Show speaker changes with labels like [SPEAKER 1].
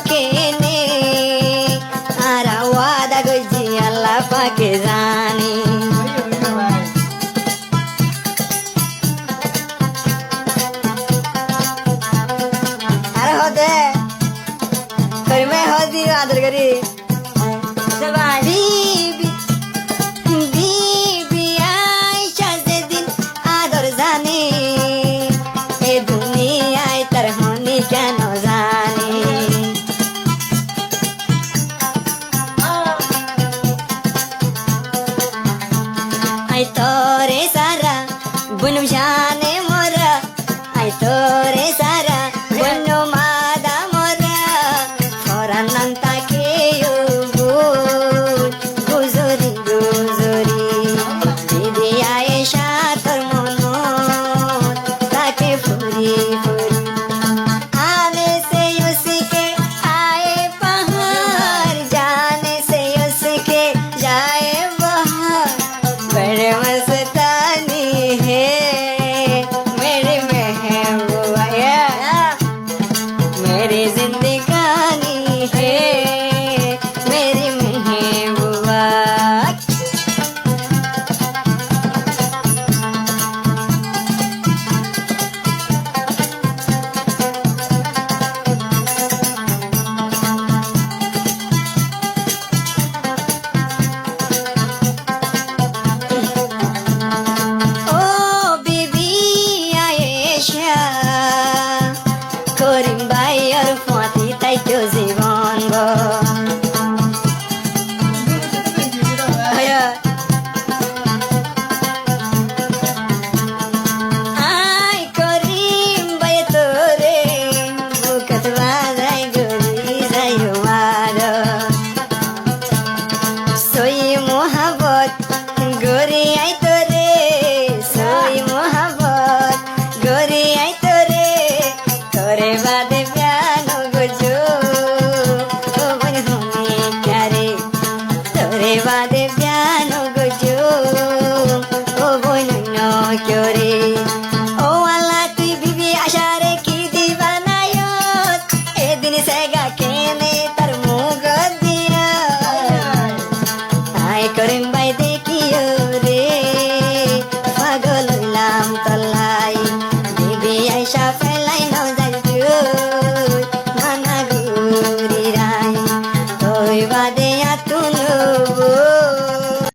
[SPEAKER 1] কেনে আর ওয়াদা কইছি আল্লাহ পাকে জানি আর হদে করিমে হদি আদর করি চল ভাই বিবি বিবি আইসা যেদিন আদর জানে এ দুনিয়ায় তার হনি কেন জানে আই তোরে সারা বুনু জানে মোরা আই তোরে সারা বুনু মাদা মোরা ফরান তাকে গুজরি গুজরি দিদি আয়েশা তোর মন তাকে ফুরি ফুরি आने से उसके आए पहाड़ जाने से उसके जाए बहार बड़े मस्तानी है मेरी महबूबा मेरी जिंदगानी है मेरी महबूबा ও বিবি আয়েশা করিম ভাই আর ফাঁতি তাই তো জীবন আই করিম ভাই তোরে বুকত বাজাই গরি যাই মার সই মোহাবত গরি আই তোরে সই মোহাবত গরি আই তোরে তোরে বাদে প্যান গজো ও বন হুনি প্যারে তোরে বাদে প্যান গজো ও বন নরে ও আল্লাহ তুই বিবি আশারে কি দিবা নায়ত এদিন সেগা কেনে তার মুখ দিয়া আয় করিম ভাই দেখিও রে পাগল হইলাম তল্লাই বিবি আইসা ফেলাই নাও যাই মানা গুরি রাই তোই বাদে